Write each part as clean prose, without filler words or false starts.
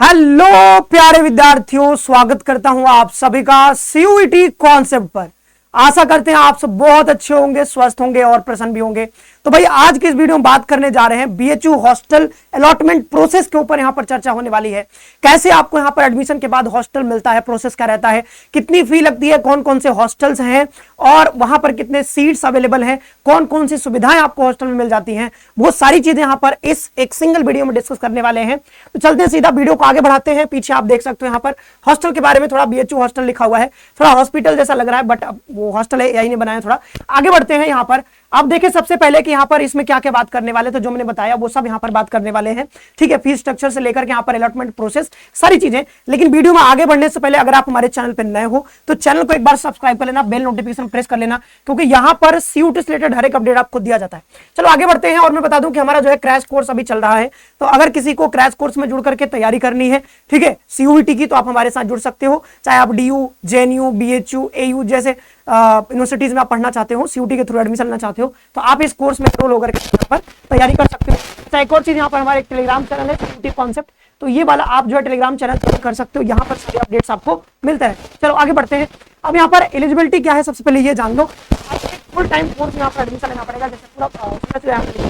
Hello प्यारे विद्यार्थियों, स्वागत करता हूं आप सभी का सीयूईटी कॉन्सेप्ट पर। आशा करते हैं आप सब बहुत अच्छे होंगे, स्वस्थ होंगे और प्रसन्न भी होंगे। तो भाई आज की इस वीडियो में बात करने जा रहे हैं बीएचयू हॉस्टल अलॉटमेंट प्रोसेस के ऊपर। यहां पर चर्चा होने वाली है कैसे आपको यहां पर एडमिशन के बाद हॉस्टल मिलता है, प्रोसेस क्या रहता है, कितनी फी लगती है, कौन कौन से हॉस्टल्स हैं और वहां पर कितने सीट्स अवेलेबल हैं, कौन कौन सी सुविधाएं आपको हॉस्टल में मिल जाती हैं, वो सारी चीजें यहां पर इस एक सिंगल वीडियो में डिस्कस करने वाले हैं। तो चलते हैं सीधा वीडियो को आगे बढ़ाते हैं। पीछे आप देख सकते हो यहां पर हॉस्टल के बारे में थोड़ा बीएचयू हॉस्टल लिखा हुआ है, थोड़ा हॉस्पिटल जैसा लग रहा है बट वो हॉस्टल है, यही ने बनाया। थोड़ा आगे बढ़ते हैं। यहां पर आप देखें सबसे पहले कि यहां पर इसमें क्या क्या बात करने वाले, तो जो मैंने बताया वो सब यहां पर बात करने वाले हैं। ठीक है, फीस स्ट्रक्चर से लेकर के यहां पर अलॉटमेंट प्रोसेस सारी चीजें। लेकिन वीडियो में आगे बढ़ने से पहले अगर आप हमारे चैनल पर नए हो तो चैनल को एक बार सब्सक्राइब कर लेना, बेल नोटिफिकेशन प्रेस कर लेना, क्योंकि यहां पर सीयूटी से रिलेटेड हर एक अपडेट आपको दिया जाता है। चलो आगे बढ़ते हैं। और मैं बता दूं कि हमारा जो है क्रैश कोर्स अभी चल रहा है, तो अगर किसी को क्रैश कोर्स में जुड़ करके तैयारी करनी है, ठीक है, सीयूईटी की, तो आप हमारे साथ जुड़ सकते हो। चाहे आप डीयू, जेएनयू, बीएचयू, एयू जैसे यूनिवर्सिटीज में आप पढ़ना चाहते हो, सीयूटी के थ्रू एडमिशन लेना चाहते हो, तो आप इस कोर्स में एनरोल होकर के यहाँ पर तैयारी कर सकते हो। तो एक और चीज, यहाँ पर हमारे एक टेलीग्राम चैनल है सीयूटी कॉन्सेप्ट, तो ये वाला आप जो है टेलीग्राम चैनल कर सकते हो, यहाँ पर सारे अपडेट्स आपको मिलते हैं। चलो आगे बढ़ते हैं। अब यहाँ पर एलिजिबिलिटी क्या है, सबसे पहले ये जान लो। फुल टाइम कोर्स में यहाँ पर एडमिशन लेना पड़ेगा, जैसे पूरा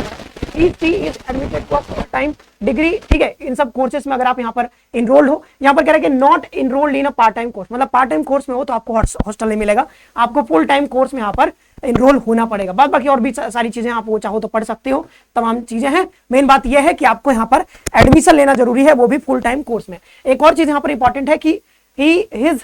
is admitted to full time degree. ठीक है, इन सब कोर्सेज में अगर आप यहाँ पर इनरोल्ड हो, यहाँ पर कह रहे हैं कि not enrolled in a part time course, मतलब पार्ट टाइम कोर्स में हो तो आपको हॉस्टल नहीं मिलेगा, आपको फुल टाइम कोर्स में यहाँ पर इनरोल होना पड़ेगा। बाद बाकी और भी सारी चीजें आप वो चाहो तो पढ़ सकते हो, तमाम चीजें हैं। मेन बात यह है कि आपको यहाँ पर एडमिशन लेना जरूरी है, वो भी फुल टाइम कोर्स में। एक और चीज यहाँ पर इंपॉर्टेंट है कि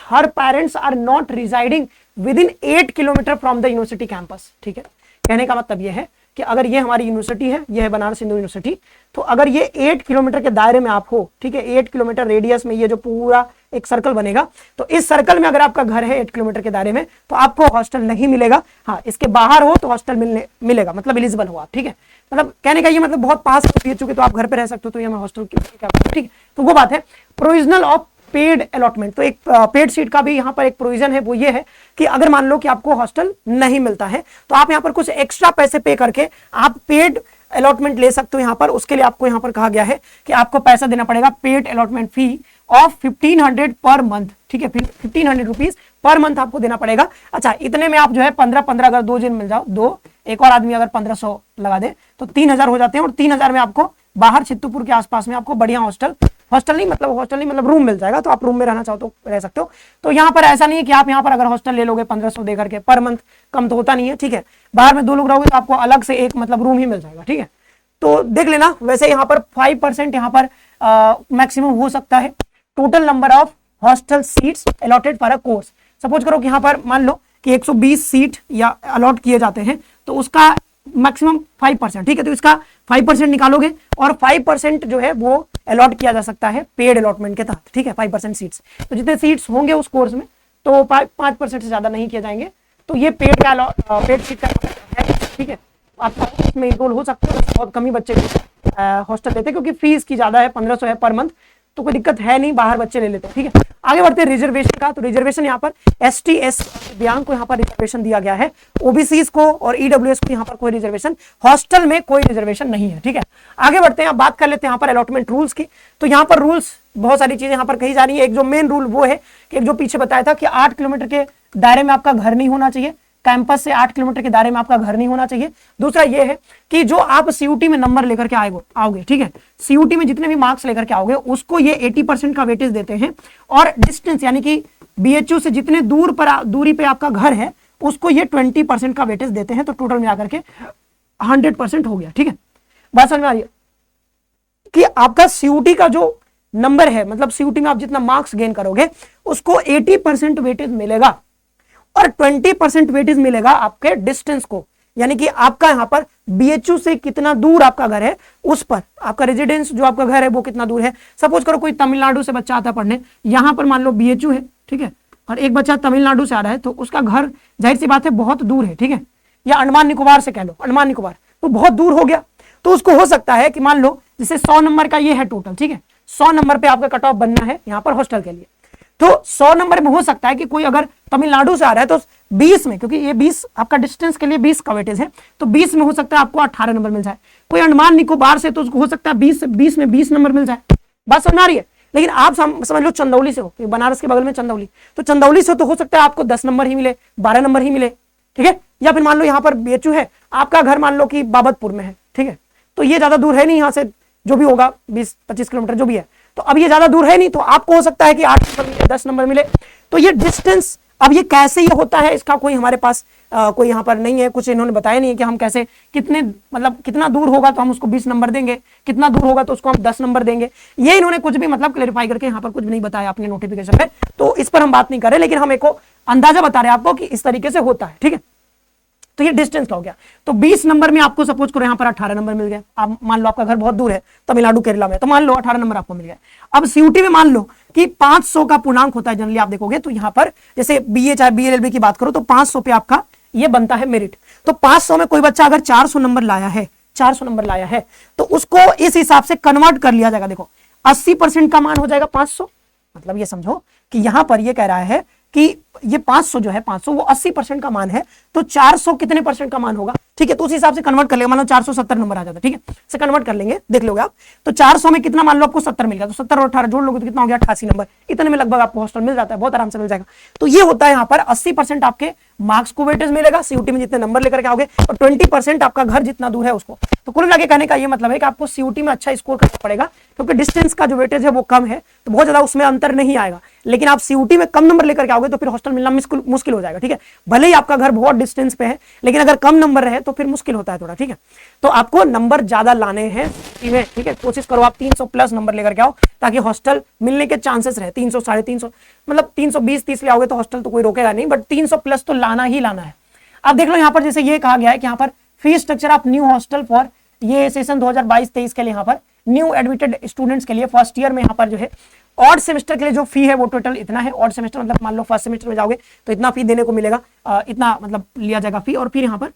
हर parents are not residing with in 8 kilometre from the university campus. ठीक है, कहने का मतलब यह है कि अगर ये हमारी यूनिवर्सिटी है, ये है बनारस हिंदू यूनिवर्सिटी, तो अगर ये 8 किलोमीटर के दायरे में आप हो, ठीक है, 8 किलोमीटर रेडियस में ये जो पूरा एक सर्कल बनेगा, तो इस सर्कल में अगर आपका घर है 8 किलोमीटर के दायरे में, तो आपको हॉस्टल नहीं मिलेगा। हाँ, इसके बाहर हो तो हॉस्टल मिलेगा, मतलब एलिजिबल हो आप। ठीक है, मतलब कहने का ये मतलब बहुत पास हो चुके तो आप घर पे रह सकते हो, तो ये मैं हॉस्टल क्या, ठीक है, तो वो बात है। प्रोविजनल ऑफ पेड अलॉटमेंट, तो एक पेड सीट का भी यहाँ पर एक प्रोविजन है, वो ये है कि अगर मान लो कि आपको हॉस्टल नहीं मिलता है तो आप यहाँ पर कुछ एक्स्ट्रा पैसे पे करके आप पेड अलॉटमेंट ले सकते हो। यहाँ पर उसके लिए आपको यहाँ पर कहा गया है कि आपको पैसा देना पड़ेगा, paid allotment fee of 1500 per month. ठीक है, 1500 रुपीज पर मंथ आपको देना पड़ेगा। अच्छा, इतने में आप जो है 15 अगर 2 जन मिल जाओ, दो एक और आदमी अगर 1500 लगा दे तो 3000 हो जाते हैं, और 3000 में आपको बाहर चित्तूपुर के आसपास में आपको बढ़िया हॉस्टल नहीं मतलब रूम मिल जाएगा, तो आप रूम में रहना चाहो तो रह सकते हो। तो यहाँ पर ऐसा नहीं है कि आप यहाँ पर अगर हॉस्टल ले लोगे 1500 दे करके पर मंथ, कम तो होता नहीं है। ठीक है, बाहर में 2 लोग रहोगे तो आपको अलग से एक मतलब रूम ही मिल जाएगा। ठीक है, तो देख लेना। वैसे यहाँ पर 5% यहाँ पर मैक्सिमम हो सकता है total number of hostel seats allotted for a course. Suppose करो कि यहाँ पर मान लो कि 120 सीट या अलॉट किए जाते हैं, तो उसका मैक्सिमम 5%। ठीक है, तो इसका 5% निकालोगे और 5% जो है वो अलॉट किया जा सकता है पेड अलॉटमेंट के तहत। ठीक है, 5% सीट्स, तो जितने सीट्स होंगे उस कोर्स में तो 5% से ज्यादा नहीं किए जाएंगे। तो ये पेड सीट का है। ठीक है, आप इसमें इनरोल हो सकते हो। बहुत कम ही बच्चे हॉस्टल लेते हैं क्योंकि फीस की ज्यादा है, 1500 है पर मंथ, तो कोई दिक्कत है नहीं, बाहर बच्चे ले लेते हैं। ठीक है, आगे बढ़ते हैं रिजर्वेशन का। तो रिजर्वेशन यहाँ पर ST दिव्यांग को यहाँ पर रिजर्वेशन दिया गया है, ओबीसीज को और EWS को यहाँ पर कोई रिजर्वेशन, हॉस्टल में कोई रिजर्वेशन नहीं है। ठीक है, आगे बढ़ते हैं। अब बात कर लेते हैं यहाँ पर अलॉटमेंट रूल्स की। तो यहाँ पर रूल्स बहुत सारी चीजें यहाँ पर कही जा रही है। एक जो मेन रूल वो है कि एक जो पीछे बताया था कि 8 किलोमीटर के दायरे में आपका घर नहीं होना चाहिए, कैंपस से 8 किलोमीटर के दायरे में आपका घर नहीं होना चाहिए। दूसरा ये है कि जो आप सीयूटी में नंबर लेकर के आओगे, ठीक है, सीयूटी में जितने भी मार्क्स लेकर के आओगे उसको ये 80% का वेटेज देते हैं, और डिस्टेंस यानी कि बीएचयू से जितने दूरी पे आपका घर है उसको ये 20% का वेटेज देते हैं। तो टोटल में आकर के 100% हो गया। ठीक है, बात समझ में आ रही है कि आपका सीयूटी का जो नंबर है, मतलब सीयूटी में आप जितना मार्क्स गेन करोगे उसको 80% वेटेज मिलेगा, और 20% वेटेज मिलेगा आपके डिस्टेंस को, यानी कि आपका यहाँ पर बीएचयू से कितना दूर आपका घर है उस पर, आपका रेजिडेंस जो आपका घर है वो कितना दूर है। सपोज करो कोई तमिलनाडु से बच्चा आता है पढ़ने, यहाँ पर मान लो बीएचयू है, ठीक है, और एक बच्चा तमिलनाडु से आ रहा है, तो उसका घर जाहिर सी बात है बहुत दूर है। ठीक है, या अंडमान निकोबार से कह लो, अंडमान निकोबार तो बहुत दूर हो गया, तो उसको हो सकता है कि मान लो जैसे 100 नंबर का ये है टोटल। ठीक है, 100 नंबर पे आपका कट ऑफ बनना है यहाँ पर हॉस्टल के लिए, तो 100 नंबर में हो सकता है कि कोई अगर तमिलनाडु से आ रहा है तो 20 में, क्योंकि ये 20 आपका डिस्टेंस के लिए 20 का वेटेज है, तो 20 में हो सकता है आपको 18 नंबर मिल जाए। कोई अंडमान निकोबार से तो उसको हो सकता है 20 में 20 नंबर मिल जाए। बात समझ आ रही है। लेकिन आप समझ लो चंदौली से हो, बनारस के बगल में चंदौली, तो चंदौली से तो हो सकता है आपको 10 नंबर ही मिले, 12 नंबर ही मिले, ठीक है। या फिर मान लो यहाँ पर बीएचयू है, आपका घर मान लो कि बाबतपुर में है, ठीक है, तो ये ज्यादा दूर है नहीं यहाँ से, जो भी होगा 20-25 किलोमीटर जो भी है, तो अब ये ज्यादा दूर है नहीं, तो आपको हो सकता है कि 8 नंबर मिले, 10 नंबर मिले। तो ये डिस्टेंस, अब ये कैसे ये होता है इसका कोई हमारे पास कोई यहाँ पर नहीं है, कुछ इन्होंने बताया नहीं है कि हम कैसे, कितने मतलब कितना दूर होगा तो हम उसको 20 नंबर देंगे, कितना दूर होगा तो उसको हम 10 नंबर देंगे, ये इन्होंने कुछ भी मतलब क्लेरिफाई करके यहाँ पर कुछ भी नहीं बताया अपने नोटिफिकेशन में, तो इस पर हम बात नहीं कर रहे, लेकिन हम एक अंदाजा बता रहे हैं आपको कि इस तरीके से होता है, ठीक है। तो ये डिस्टेंस का हो गया। तो 20 नंबर में आपको सपोज करो यहाँ पर 18 नंबर मिल गए, आप मान लो आपका घर बहुत दूर है तमिलनाडु केरला में, तो मान लो 18 नंबर आपको मिल गए। अब सीयूटी में मान लो कि 500 का पूर्णांक होता है जनरली, आप देखोगे तो यहाँ पर जैसे बीए चाहे बीएलएलबी की बात करो तो 500 पे आपका ये बनता है मेरिट। तो 500 में कोई बच्चा अगर 400 नंबर लाया है, 400 नंबर लाया है, तो उसको इस हिसाब से कन्वर्ट कर लिया जाएगा। देखो 80% का मान हो जाएगा 500, मतलब ये समझो कि यहां पर ये कह रहा है कि ये 500 जो है 500 वो 80% का मान है, तो 400 कितने परसेंट का मान होगा, ठीक है। तो उस हिसाब से कन्वर्ट कर लेंगे, मान लो 470 नंबर आ जाता है, ठीक है, से कन्वर्ट कर लेंगे, देख लोगे आप। तो 400 में कितना, मान लो आपको 70 मिल गया, तो 70 और 18 जोड़ लोगे तो कितना हो गया 88 नंबर, इतने में लगभग आपको हॉस्टल मिल जाता है, बहुत आराम से मिल जाएगा। तो ये होता है यहाँ पर 80% आपके मार्क्स को वेटेज मिलेगा सीयूटी में जितने नंबर लेकर के आओगे, और 20% आपका घर जितना दूर है उसको। तो कुल मिला के कहने का ये मतलब है कि आपको सीयूटी में अच्छा स्कोर करना पड़ेगा, क्योंकि डिस्टेंस का जो वेटेज है वो कम है, तो बहुत ज्यादा उसमें अंतर नहीं आएगा। लेकिन आप सीयूटी में कम नंबर लेकर के आओगे तो फिर हॉस्टल मिलना मुश्किल हो जाएगा, ठीक है। भले ही आपका घर बहुत डिस्टेंस पे है, लेकिन अगर कम नंबर रहे तो फिर मुश्किल होता है थोड़ा, ठीक है। तो आपको नंबर ज्यादा लाने हैं, ठीक है, कोशिश करो आप 300 प्लस नंबर लेकर के आओ, ताकि हॉस्टल मिलने के चांसेस रहे। 300 350 मतलब 320-30 ले आओगे तो हॉस्टल तो कोई रोकेगा नहीं, बट 300 प्लस तो लाना ही लाना है। अब देख लो यहाँ पर जैसे ये कहा गया है कि यहाँ पर fee structure of new hostel for ये सेशन 2022-23 के लिए, यहाँ पर न्यू एडमिटेड स्टूडेंट्स के लिए फर्स्ट ईयर में यहाँ पर जो है ऑड सेमेस्टर के लिए जो फी है वो टोटल इतना है। ऑड सेमेस्टर मतलब मान लो फर्स्ट सेमेस्टर में जाओगे तो इतना फी देने को मिलेगा, इतना मतलब लिया जाएगा फी, और फिर यहाँ पर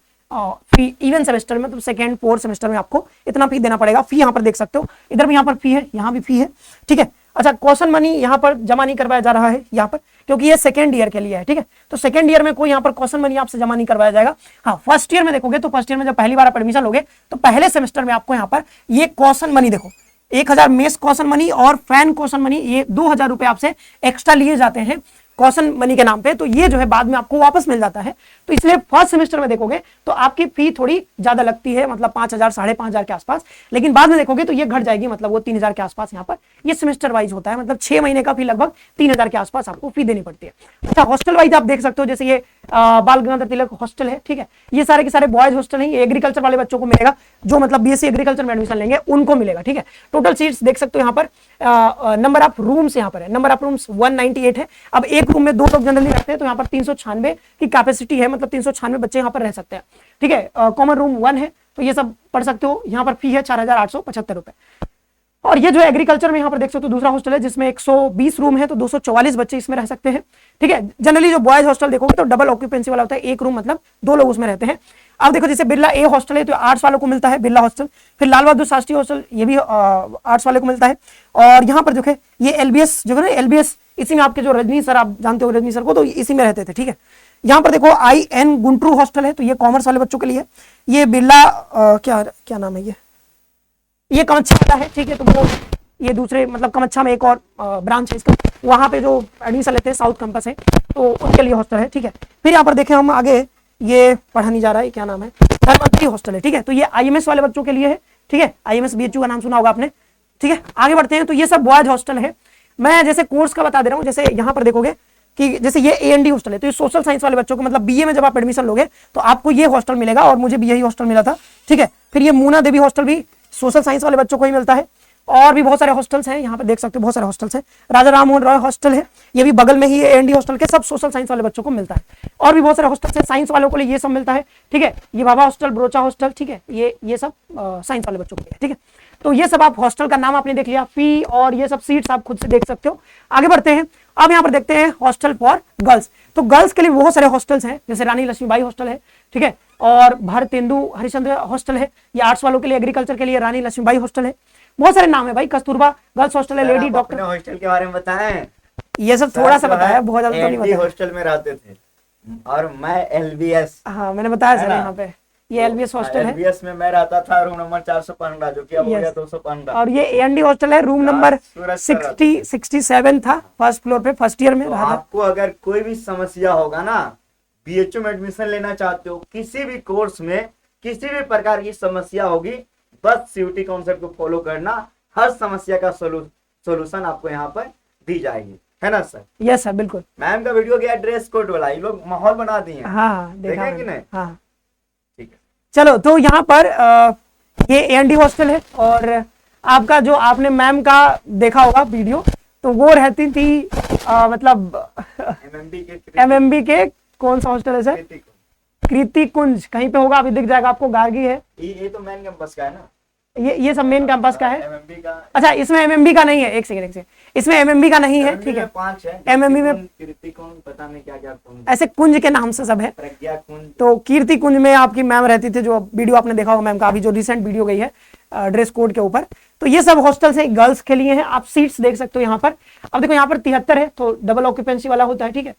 फी इवन सेमेस्टर में मतलब सेकंड फोर्थ सेमेस्टर में आपको इतना फी देना पड़ेगा। फी यहाँ पर देख सकते हो, इधर भी यहाँ पर फी है, यहाँ भी फी है, ठीक है। अच्छा, क्वेश्चन मनी यहाँ पर जमा नहीं करवाया जा रहा है यहाँ पर, क्योंकि ये सेकंड ईयर के लिए है, ठीक है। तो सेकंड ईयर में कोई यहाँ पर क्वेश्चन मनी आपसे जमा नहीं करवाया जाएगा। हाँ, फर्स्ट ईयर में देखोगे तो फर्स्ट ईयर में जब पहली बार आप एडमिशन लोगे तो पहले सेमेस्टर में आपको यहाँ पर ये क्वेश्चन मनी देखो 1000 मेस क्वेश्चन मनी और फैन क्वेश्चन मनी, ये 2000 रुपए आपसे एक्स्ट्रा लिए जाते हैं क्वेश्चन मनी के नाम पे, तो ये जो है बाद में आपको वापस मिल जाता है। तो इसलिए फर्स्ट सेमेस्टर में देखोगे तो आपकी फी थोड़ी ज्यादा लगती है, मतलब 5000 5,500 के आसपास, लेकिन बाद में देखोगे तो ये घट जाएगी, मतलब वो 3000 के आसपास यहाँ पर ये सेमेस्टर वाइज होता है, मतलब 6 महीने का फी लगभग 3000 के आसपास आपको फी देनी पड़ती है। अच्छा, हॉस्टल वाइज आप देख सकते हो, जैसे ये बाल गंगाधर तिलक हॉस्टल है, ठीक है, ये सारे के सारे बॉयज हॉस्टल है, ये एग्रीकल्चर वाले बच्चों को मिलेगा, जो मतलब बीएससी एग्रीकल्चर में एडमिशन लेंगे उनको मिलेगा, ठीक है। टोटल सीट्स देख सकते हो यहाँ पर, नंबर ऑफ रूम्स यहाँ पर है, नंबर ऑफ रूम्स 198 है। अब एक रूम में 2 लोग जनरली रहते हैं, तो यहाँ पर 396 की कैपेसिटी है, मतलब 396 बच्चे यहाँ पर रह सकते हैं, ठीक है। कॉमन रूम 1 है, तो ये सब पढ़ सकते हो। यहाँ पर फी है 4875 रुपए। और ये जो एग्रीकल्चर में यहाँ पर देख सकते हो दूसरा हॉस्टल है, जिसमें 120 रूम है, तो 244 बच्चे इसमें रह सकते हैं, ठीक है। जनरली जो बॉयज हॉस्टल देखोगे तो डबल ऑक्यूपेंसी वाला होता है, एक रूम मतलब 2 लोग उसमें रहते हैं। अब देखो जैसे बिरला ए हॉस्टल है तो आर्ट्स वालों को मिलता है बिरला हॉस्टल, फिर लाल बहादुर शास्त्री हॉस्टल ये भी आर्ट्स वाले को मिलता है। और यहाँ पर जो है ये एलबीएस जो है ना, एलबीएस इसी में आपके जो रजनी सर, आप जानते हो रजनी सर को, तो इसी में रहते थे, ठीक है। यहाँ पर देखो IN गुंटूर हॉस्टल है, तो ये कॉमर्स वाले बच्चों के लिए। ये बिरला क्या नाम है, ये कमच्छा वाला है, ठीक है। तो वो ये दूसरे मतलब कमच्छा में एक और ब्रांच है इसका, वहां पे जो एडमिशन लेते हैं साउथ कैंपस है, तो उनके लिए हॉस्टल है, ठीक है। फिर यहाँ पर देखें हम आगे, ये पढ़ा नहीं जा रहा है, क्या नाम है, धर्मंतरी हॉस्टल है, ठीक है। तो ये IMS वाले बच्चों के लिए है, ठीक है। IMS BHU का नाम सुना होगा आपने, ठीक है। आगे बढ़ते हैं, तो ये सब बॉयज हॉस्टल है। मैं जैसे कोर्स का बता दे रहा हूँ, जैसे यहाँ पर देखोगे कि जैसे ये AND हॉस्टल है, तो ये सोशल साइंस वाले बच्चों को, मतलब BA में जब आप एडमिशन लोगे तो आपको ये हॉस्टल मिलेगा, और मुझे भी यही हॉस्टल मिला था, ठीक है। फिर ये मूना देवी हॉस्टल भी सोशल साइंस वाले बच्चों को ही मिलता है। और भी बहुत सारे हॉस्टल्स हैं, यहाँ पर देख सकते हो बहुत सारे हॉस्टल्स हैं। राजा राम मोहन रॉय हॉस्टल है, ये भी बगल में ही है AND हॉस्टल के, सब सोशल साइंस वाले बच्चों को मिलता है। और भी बहुत सारे हॉस्टल्स हैं साइंस वालों को लिए, ये सब मिलता है, ठीक है। ये बाबा हॉस्टल, ब्रोचा हॉस्टल, ठीक है, ये सब साइंस वाले बच्चों को लिए, ठीक है। तो ये सब आप हॉस्टल का नाम आपने देख लिया, फी और ये सब सीट्स आप खुद से देख सकते हो। आगे बढ़ते हैं, अब यहाँ पर देखते हैं हॉस्टल फॉर गर्ल्स। तो गर्ल्स के लिए बहुत सारे हॉस्टल्स हैं, जैसे रानी लक्ष्मीबाई हॉस्टल है, ठीक है, और भारतेंदु हरिश्चंद्र हॉस्टल है। ये आर्ट्स वालों के लिए, एग्रीकल्चर के लिए रानी लक्ष्मीबाई हॉस्टल है। बहुत सारे नाम है भाई, कस्तूरबा गर्ल्स हॉस्टल है, लेडी डॉक्टर हॉस्टल के बारे में बताएं। ये सब थोड़ा सा बताया, बहुत ज्यादा तो नहीं बताया। हॉस्टल में रहते थे और मैं LBS, हाँ मैंने बताया सर यहाँ पे, ये एलबीएस हॉस्टल है। एलबीएस में मैं रहता था, रूम नंबर 415, जो कि अब हो गया 215। और ये एएनडी हॉस्टल है, रूम नंबर 67 था, फर्स्ट फ्लोर पे, फर्स्ट ईयर में तो रहा था। आपको अगर कोई भी समस्या होगा ना, बीएचयू में एडमिशन लेना चाहते हो, किसी भी कोर्स में किसी भी प्रकार की समस्या होगी, बस सीयूटी कॉन्सेप्ट को फॉलो करना, हर समस्या का सोल्यूशन आपको यहाँ पर दी जाएगी, है ना सर? यस सर, बिल्कुल। मैम का वीडियो गया ड्रेस कोड वाला, ये लोग माहौल बना दिए। हाँ, देखा कि नहीं? हाँ, ठीक है। चलो, तो यहाँ पर ये एएनडी हॉस्टल है, और आपका जो आपने मैम का देखा होगा वीडियो, तो वो रहती थी मतलब एमएमबी के कौन सा हॉस्टल है सर? कृति कुंज, कहीं पे होगा, अभी दिख जाएगा आपको, गार्गी है। ये तो मेन कैंपस का है ना, ये सब मेन कैंपस का है। एमएमबी का, अच्छा, इसमें एमएमबी का नहीं है, एक सेकंड, इसमें एमएमबी का नहीं है, ठीक है। 5 है एमएमबी में कीर्ति कुंज, पता नहीं क्या क्या कुंज, ऐसे कुंज के नाम से सब है। प्रज्ञा कुंज। तो कीर्ति कुंज में आपकी मैम रहती थी, जो वीडियो आपने देखा होगा मैम का, अभी जो रिसेंट वीडियो गई है ड्रेस कोड के ऊपर। तो ये सब हॉस्टल से गर्ल्स के लिए हैं। आप सीट्स देख सकते हो यहाँ पर। अब देखो यहाँ पर 73 है, तो डबल ऑक्यूपेंसी वाला होता है, ठीक है।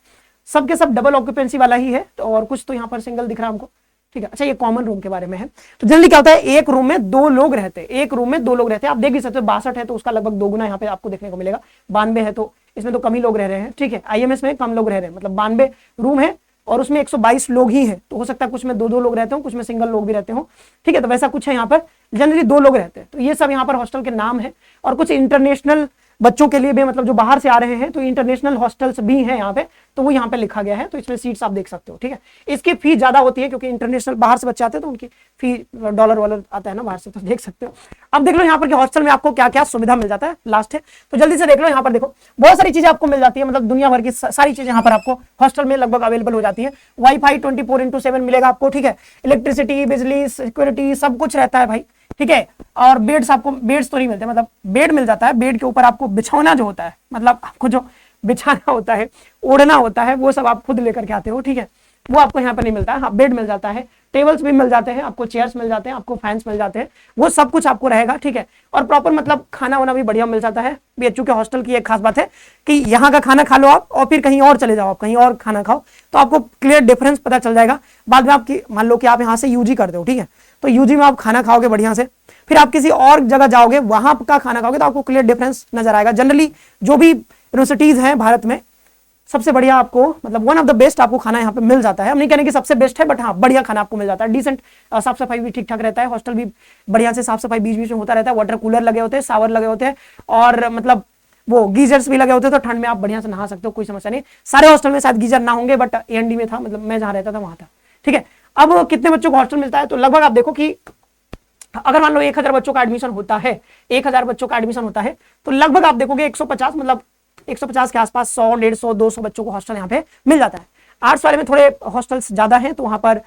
सबके सब डबल ऑक्यूपेंसी वाला ही है, तो और कुछ तो यहाँ पर सिंगल दिख रहा है हमको, ठीक है। अच्छा, ये कॉमन रूम के बारे में है। तो जनरली क्या होता है, एक रूम में 2 लोग रहते हैं, एक रूम में 2 लोग रहते हैं। आप देख ही सकते हो, 62 है तो उसका लगभग 2 गुना यहाँ पे आपको देखने को मिलेगा। 92 है तो इसमें तो कम ही लोग रह रहे हैं, ठीक है। आईएमएस में कम लोग रह रहे हैं, मतलब 92 रूम है और उसमें 122 लोग ही हैं। तो हो सकता है कुछ में 2-2 लोग रहते हो, कुछ में सिंगल लोग भी रहते हो, ठीक है। तो वैसा कुछ है यहाँ पर, जनरली 2 लोग रहते हैं। तो ये सब यहाँ पर हॉस्टल के नाम है। और कुछ इंटरनेशनल बच्चों के लिए भी, मतलब जो बाहर से आ रहे हैं, तो इंटरनेशनल हॉस्टल्स भी हैं यहाँ पे, तो वो यहाँ पे लिखा गया है। तो इसमें सीट्स आप देख सकते हो, ठीक है। इसकी फी ज्यादा होती है क्योंकि इंटरनेशनल बाहर से बच्चे आते हैं, तो उनकी फी डॉलर वॉलर आता है ना बाहर से, तो देख सकते हो। अब देख लो यहाँ पर कि हॉस्टल में आपको क्या क्या सुविधा मिल जाता है, लास्ट है तो जल्दी से देख लो। यहाँ पर देखो बहुत सारी चीजें आपको मिल जाती है, मतलब दुनिया भर की सारी चीजें यहाँ पर आपको हॉस्टल में लगभग अवेलेबल हो जाती है। वाईफाई 24/7 मिलेगा आपको, ठीक है। इलेक्ट्रिसिटी, बिजली, सिक्योरिटी, सब कुछ रहता है भाई, ठीक है। और बेड्स, आपको बेड्स तो नहीं मिलते, मतलब बेड मिल जाता है। बेड के ऊपर आपको बिछौना जो होता है, मतलब आपको जो बिछाना होता है, ओढ़ना होता है, वो सब आप खुद लेकर के आते हो, ठीक है। वो आपको यहाँ पर नहीं मिलता है। हाँ, बेड मिल जाता है, टेबल्स भी मिल जाते हैं आपको, चेयर्स मिल जाते हैं आपको, फैंस मिल जाते हैं, वो सब कुछ आपको रहेगा, ठीक है। और प्रॉपर मतलब खाना वाना भी बढ़िया मिल जाता है। बीएचयू के हॉस्टल की एक खास बात है कि यहाँ का खाना खा लो आप और फिर कहीं और चले जाओ, आप कहीं और खाना खाओ, तो आपको क्लियर डिफरेंस पता चल जाएगा। बाद में आपकी, मान लो कि आप यहाँ से यूजी करते हो, ठीक है, तो यूजी में आप खाना खाओगे बढ़िया से, फिर आप किसी और जगह जाओगे, वहां का खाना खाओगे, तो आपको क्लियर डिफरेंस नजर आएगा। जनरली जो भी यूनिवर्सिटीज हैं भारत में, सबसे बढ़िया आपको, मतलब वन ऑफ द बेस्ट आपको खाना यहाँ पे मिल जाता है। हम नहीं कहने कि सबसे बेस्ट है, बट हाँ, बढ़िया खाना आपको मिल जाता है। डिसेंट साफ सफाई भी ठीक ठाक रहता है, हॉस्टल भी बढ़िया से साफ सफाई बीच बीच में होता रहता है। वाटर कूलर लगे होते हैं, शावर लगे होते हैं, और मतलब वो गीजर्स भी लगे होते हैं, तो ठंड में आप बढ़िया से नहा सकते हो, कोई समस्या नहीं। सारे हॉस्टल में शायद गीजर ना होंगे, बट एएनडी में था, मतलब मैं जहाँ रहता था वहां था, ठीक है। अब कितने बच्चों को हॉस्टल मिलता है, तो लगभग आप देखो कि अगर मान लो 1000 बच्चों का एडमिशन होता है, 1000 बच्चों का एडमिशन होता है, तो लगभग आप देखोगे 150, मतलब 150 के आसपास 100, 150, 200 बच्चों को हॉस्टल यहाँ पे मिल जाता है। आर्ट्स वाले में थोड़े हॉस्टल्स ज्यादा हैं, तो वहां पर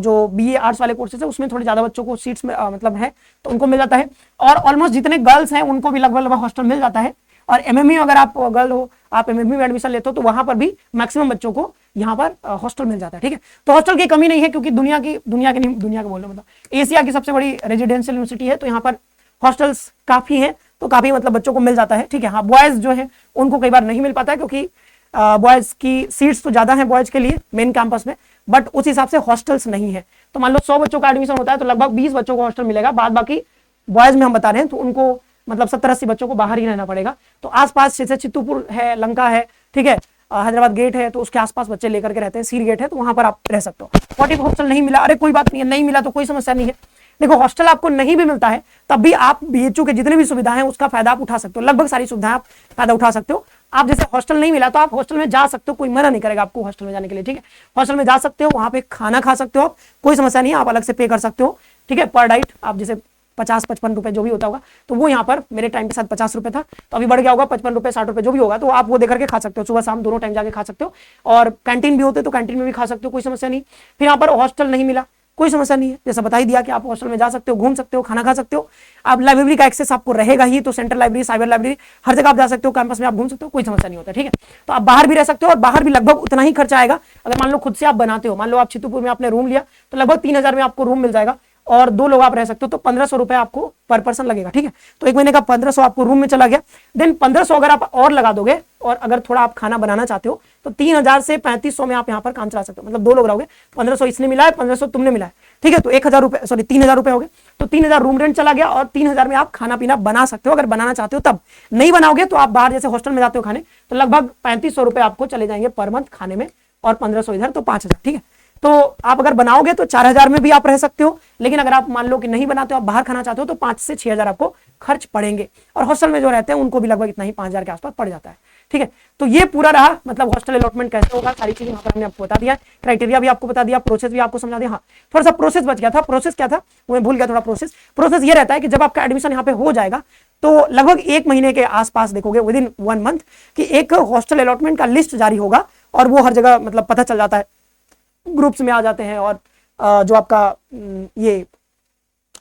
जो बीए आर्ट्स वाले कोर्सेज है उसमें थोड़े ज्यादा बच्चों को सीट्स में मतलब है, तो उनको मिल जाता है। और ऑलमोस्ट जितने गर्ल्स हैं उनको भी लगभग हॉस्टल मिल जाता है। और एमएमयू अगर आप गर्ल हो, आप एमएमयू में एडमिशन लेते हो, तो वहां पर भी मैक्सिमम बच्चों को यहाँ पर हॉस्टल मिल जाता है, ठीक है। तो हॉस्टल की कमी नहीं है, क्योंकि दुनिया के बोल रहे, मतलब एशिया की सबसे बड़ी रेजिडेंशियल यूनिवर्सिटी है, तो यहाँ पर हॉस्टल्स काफी हैं, तो काफी मतलब बच्चों को मिल जाता है, ठीक है। हाँ, बॉयज जो है उनको कई बार नहीं मिल पाता है, क्योंकि बॉयज की सीट्स तो ज्यादा हैं बॉयज के लिए मेन कैंपस में, बट उस हिसाब से हॉस्टल्स नहीं है। तो मान लो 100 बच्चों का एडमिशन होता है, तो लगभग 20 बच्चों को हॉस्टल मिलेगा। बाद बाकी बॉयज में हम बता रहे हैं, तो उनको मतलब 70-80 बच्चों को बाहर ही रहना पड़ेगा। तो आसपास जैसे चित्तूपुर है, लंका है, ठीक है, हैदराबाद गेट है, तो उसके आसपास बच्चे लेकर के रहते हैं। सीर गेट है, तो वहां पर आप रह सकते हो। 40 हॉस्टल नहीं मिला, अरे कोई बात नहीं है, नहीं मिला तो कोई समस्या नहीं है। देखो, हॉस्टल आपको नहीं भी मिलता है, तब भी आप बीएचयू के जितने भी सुविधाएं हैं उसका फायदा आप उठा सकते हो। लगभग सारी सुविधाएं आप फायदा उठा सकते हो। आप जैसे हॉस्टल नहीं मिला तो आप हॉस्टल में जा सकते हो, कोई मना नहीं करेगा आपको हॉस्टल में जाने के लिए, ठीक है। हॉस्टल में जा सकते हो, वहां पे खाना खा सकते हो, कोई समस्या नहीं है, आप अलग से पे कर सकते हो, ठीक है। पर डाइट आप जैसे 50-55 रुपए जो भी होता होगा, तो वो यहाँ पर मेरे टाइम के साथ 50 रुपए था, तो अभी बढ़ गया होगा 55 रुपए, 60 रुपए जो भी होगा, तो आप वो देकर के खा सकते हो। सुबह शाम दोनों टाइम जाके खा सकते हो। और कैंटीन भी होते तो कैंटीन में भी खा सकते हो, कोई समस्या नहीं। फिर यहाँ पर हॉस्टल नहीं मिला, कोई समस्या नहीं है, जैसा बता ही दिया कि आप हॉस्टल में जा सकते हो, घूम सकते हो, खाना खा सकते हो। आप लाइब्रेरी का एक्सेस आपको रहेगा ही, तो सेंट्रल लाइब्रेरी, साइबर लाइब्रेरी, हर जगह आप जा सकते हो, कैंपस में आप घूम सकते हो, कोई समस्या नहीं होता, ठीक है। तो आप बाहर भी रह सकते हो, और बाहर भी लगभग उतना ही खर्चा आएगा। अगर मान लो खुद से आप बनाते हो, मान लो आप चित्तूपुर में आपने रूम लिया, तो लगभग 3000 में आपको रूम मिल जाएगा, और 2 लोग आप रह सकते हो, तो 1500 रुपए आपको पर पर्सन लगेगा, ठीक है। तो 1 महीने का 1500 आपको रूम में चला गया। देन 1500 अगर आप और लगा दोगे और अगर थोड़ा आप खाना बनाना चाहते हो तो 3000 से 3500 में आप यहाँ पर काम चला सकते हो। मतलब 2 लोग रहोगे, 1500 इसने मिला है, 1500 तुमने मिला है, ठीक है। तो 1000 रुपए, सॉरी 3000 रुपए हो गए, तो 3000 रूम रेंट चला गया और 3000 में आप खाना पीना बना सकते हो अगर बनाना चाहते हो तब। नहीं बनाओगे तो आप बाहर जैसे हॉस्टल में जाते हो खाने, तो लगभग 3500 रुपए आपको चले जाएंगे पर मंथ खाने में और 1500 इधर, तो 5000, ठीक है। तो आप अगर बनाओगे तो 4000 में भी आप रह सकते हो, लेकिन अगर आप मान लो कि नहीं बनाते हो, आप बाहर खाना चाहते हो, तो 5 से 6000 आपको खर्च पड़ेंगे। और हॉस्टल में जो रहते हैं उनको भी लगभग इतना ही 5000 के आसपास पड़ जाता है, ठीक है। तो ये पूरा रहा, मतलब हॉस्टल अलॉटमेंट कैसे होगा, सारी चीजें यहाँ पर हमने आपको बता दिया, क्राइटेरिया भी आपको बता दिया, प्रोसेस भी आपको समझा दिया। हाँ, थोड़ा सा प्रोसेस बच गया था। प्रोसेस क्या था वो मैं भूल गया थोड़ा। प्रोसेस ये रहता है कि जब आपका एडमिशन यहाँ पे हो जाएगा तो लगभग 1 महीने के आसपास देखोगे, विद इन 1 मंथ, कि एक हॉस्टल अलॉटमेंट का लिस्ट जारी होगा और वो हर जगह मतलब पता चल जाता है, ग्रुप्स में आ जाते हैं। और जो आपका ये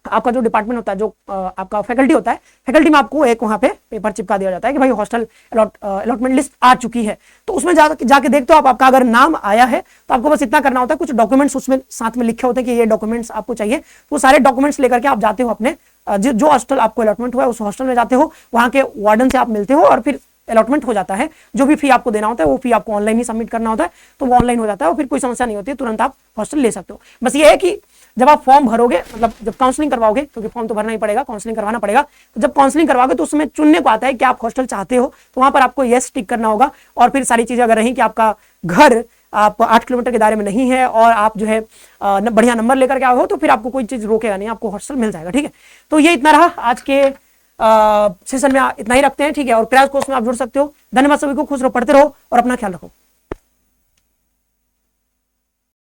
आपका जो डिपार्टमेंट होता है, जो आपका फैकल्टी होता है, फैकल्टी में आपको एक वहां पे पेपर चिपका दिया जाता है कि भाई हॉस्टल अलॉटमेंट लिस्ट आ चुकी है। तो उसमें जाके देखते हो आप, आपका अगर नाम आया है तो आपको बस इतना करना होता है, कुछ डॉक्यूमेंट्स उसमें साथ में लिखे होते हैं कि ये डॉक्यूमेंट्स आपको चाहिए। वो सारे डॉक्यूमेंट्स लेकर के आप जाते हो अपने जो हॉस्टल आपको अलॉटमेंट हुआ है उस हॉस्टल में जाते हो, वहां के वार्डन से आप मिलते हो और फिर अलॉटमेंट हो जाता है। जो भी फी आपको देना होता है वो फी आपको ऑनलाइन ही सबमिट करना होता है, तो वो ऑनलाइन हो जाता है और फिर कोई समस्या नहीं होती है, तुरंत आप हॉस्टल ले सकते हो। बस ये है कि जब आप फॉर्म भरोगे, मतलब जब काउंसलिंग करवाओगे, क्योंकि फॉर्म तो भरना ही पड़ेगा, काउंसलिंग करवाना पड़ेगा, तो जब काउंसलिंग करवाओगे तो उसमें चुनने को आता है कि आप हॉस्टल चाहते हो, तो वहां पर आपको यस टिक करना होगा। और फिर सारी चीजें अगर रही कि आपका घर आप 8 किलोमीटर के दायरे में नहीं है और आप जो है बढ़िया नंबर लेकर के आए हो, तो फिर आपको कोई चीज रोकेगा नहीं, आपको हॉस्टल मिल जाएगा, ठीक है। तो ये इतना रहा आज के सेशन में, इतना ही रखते हैं, ठीक है। और क्रैश कोर्स में आप जुड़ सकते हो। धन्यवाद सभी को, खुश रहो, पढ़ते रहो और अपना ख्याल रखो।